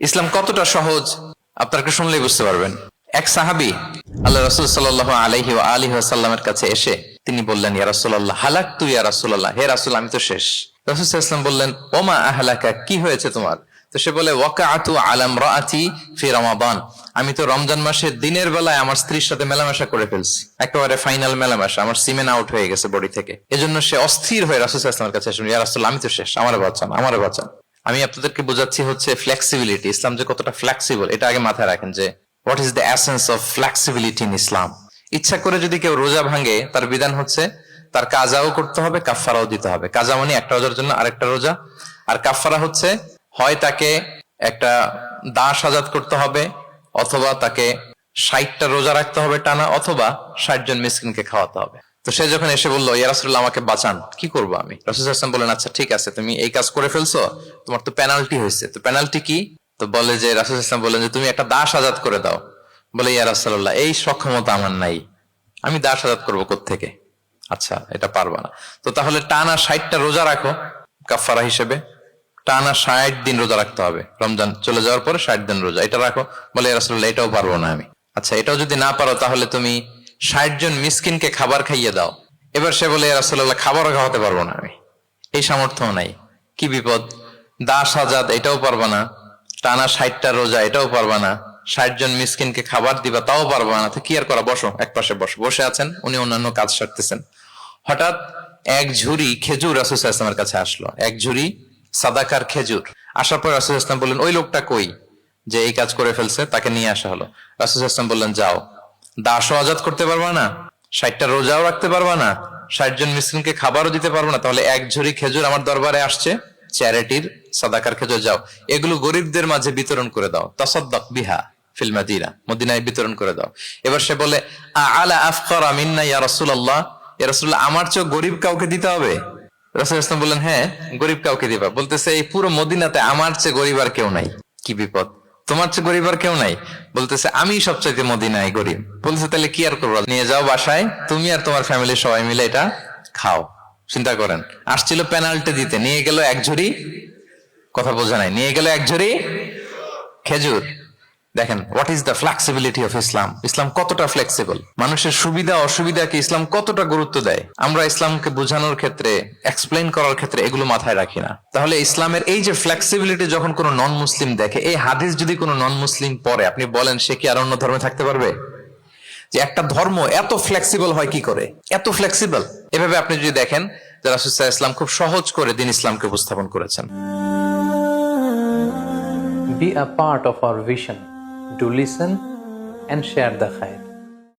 ইসলাম কতটা সহজ আপনাকে শুনলেই বুঝতে পারবেন। এক সাহাবী আল্লাহ রাসূল সাল্লাল্লাহু আলাইহি ওয়া আলিহি ওয়াসাল্লামের কাছে এসে তিনি বললেন, ইয়া রাসূলুল্লাহ হালাকতু ইয়া রাসূলুল্লাহ, হে রাসূল আমি তো শেষ। রাসূল সাল্লাল্লাহু আলাইহি ওয়াসাল্লাম বললেন, ওমা আহলাকা, কি হয়েছে তোমার? তো সে বলে, ওয়াকাআতু আলা ইমরাআতি ফি রমাদান, আমি তো রমজান মাসের দিনের বেলায় আমার স্ত্রীর সাথে মেলামেশা করে ফেলছি, একেবারে ফাইনাল মেলামেশা, আমার সিমেন আউট হয়ে গেছে বডি থেকে। এজন্য সে অস্থির হয়ে রাসূল সাল্লাল্লাহু আলাইহি ওয়াসাল্লামের কাছে আসলেন, ইয়া রাসূলুল্লাহ আমি তো শেষ, আমারে বাঁচান, আমারে বাঁচান। আমি আপনাদেরকে বোঝাচ্ছি হচ্ছে ফ্লেক্সিবিলিটি, ইসলাম যে কতটা ফ্লেক্সিবল এটা আগে মাথায় রাখেন, যে what is the essence of flexibility in Islam. ইচ্ছা করে যদি কেউ রোজা ভাঙে, তার বিধান হচ্ছে তার কাজাও করতে হবে, কাফফারাও দিতে হবে। কাজা মানে একটা রোজার জন্য আরেকটা রোজা, আর কাফফারা হচ্ছে হয় তাকে একটা দাস আজাদ করতে হবে, অথবা তাকে 60টা রোজা রাখতে হবে টানা, অথবা 60 জন মিসকিনকে খাওয়াতে হবে। তো সে যখন এসে বললো, ইয়া রাসূলুল্লাহ আমাকে বাঁচান, কি করবো আমি? রাসূল সাল্লাল্লাহু আলাইহি ওয়াসাল্লাম বলেন, আচ্ছা ঠিক আছে, তুমি এই কাজ করে ফেলছো, তোমার তো পেনাল্টি হয়েছে। তো পেনাল্টি কি? তো বলে যে, রাসূল সাল্লাল্লাহু আলাইহি ওয়াসাল্লাম বলেন যে তুমি একটা দাস আজাদ করে দাও। বলে, ইয়া রাসূলুল্লাহ এই সক্ষমতা আমার নাই, আমি দাস আজাদ করবো কোত্থেকে? আচ্ছা এটা পারবা না, তো তাহলে টানা 60টা রোজা রাখো কাফফারা হিসেবে, টানা 60 দিন রোজা রাখতে হবে, রমজান চলে যাওয়ার পরে 60 দিন রোজা, এটা রাখো। বলে, ইয়া রাসূলুল্লাহ এটাও পারবো না আমি। আচ্ছা এটাও যদি না পারো, তাহলে তুমি 60 জন মিসকিনকে খাবার খাইয়ে দাও। এবার সে বলে, ইয়া রাসূলুল্লাহ খাবারও খাওয়াতে পারবো না আমি, এই সামর্থ্য নাই। কি বিপদ! দাস আজাদ এটাও পারবা না, টানা 60টা রোজা এটাও পারবা না, 60 জন মিসকিনকে খাবার দিবা তাও পারবা না, তো কি আর করা, বসো এক পাশে বসো। বসে আছেন, উনি অন্যান্য কাজ সারতেছেন। হঠাৎ এক ঝুড়ি খেজুর রাসূল সাল্লাল্লাহু আলাইহি ওয়াসাল্লামের কাছে আসলো, এক ঝুড়ি সাদাকার খেজুর। আসার পর রাসূল সাল্লাল্লাহু আলাইহি ওয়াসাল্লাম বললেন, ওই লোকটা কই যে এই কাজ করে ফেলছে? তাকে নিয়ে আসা হলো। রাসূল সাল্লাল্লাহু আলাইহি ওয়াসাল্লাম বললেন, যাও, দাসও আজাদ করতে পারবা না, 60টা রোজাও রাখতে পারবা না, 60 জন মিসকিনকে খাবারও দিতে পারবো না, তাহলে এক ঝুড়ি খেজুর আমার দরবারে আসছে, চ্যারিটির সাদাকার খেজুর, যাও এগুলো গরিবদের মাঝে বিতরণ করে দাও, তাসাদ্দাক বিহা ফিল মাদিনা, মদিনায় বিতরণ করে দাও। এবার সে বলে, আলা আফকারা মিন্না ইয়া রাসূলুল্লাহ, ইয়া রাসূলুল্লাহ আমার চেয়ে গরিব কাউকে দিতে হবে? রাসূল সাল্লাল্লাহু আলাইহি ওয়াসাল্লাম বললেন, হ্যাঁ গরিব কাউকে দিবা। বলতেছে, এই পুরো মদিনাতে আমার চেয়ে গরিব আর কেউ নাই। কি বিপদ! তোমার চেয়ে গরিব আর কেউ নাই? বলতেছে, আমি সবচাইতে মদিনায় গরিব। বলতেছে, তাহলে কি আর করবো, নিয়ে যাও বাসায়, তুমি আর তোমার ফ্যামিলির সবাই মিলে এটা খাও। চিন্তা করেন, আসছিল পেনাল্টি দিতে, নিয়ে গেল এক ঝুড়ি, কথা বোঝা নাই, নিয়ে গেল এক ঝুড়ি খেজুর। দেখেন what is the flexibility of Islam. ইসলাম কতটা ফ্লেক্সিবল, মানুষের সুবিধা অসুবিধাকে ইসলাম কতটা গুরুত্ব দেয়। আমরা ইসলামকে বোঝানোর ক্ষেত্রে, এক্সপ্লেইন করার ক্ষেত্রে এগুলো মাথায় রাখি না। তাহলে ইসলামের এই যে ফ্লেক্সিবিলিটি যখন কোনো নন মুসলিম দেখে, এই হাদিস যদি কোনো নন মুসলিম পড়ে, আপনি বলেন সে কি আর অন্য ধর্মে থাকতে পারবে? যে একটা ধর্ম এত ফ্লেক্সিবল হয় কি করে, এত ফ্লেক্সিবল। এভাবে আপনি যদি দেখেন যে রাসূল সাল্লাল্লাহু আলাইহি ওয়াসাল্লাম খুব সহজ করে দিন ইসলামকে উপস্থাপন করেছেন। Be a part of our vision. Do listen and share the khair.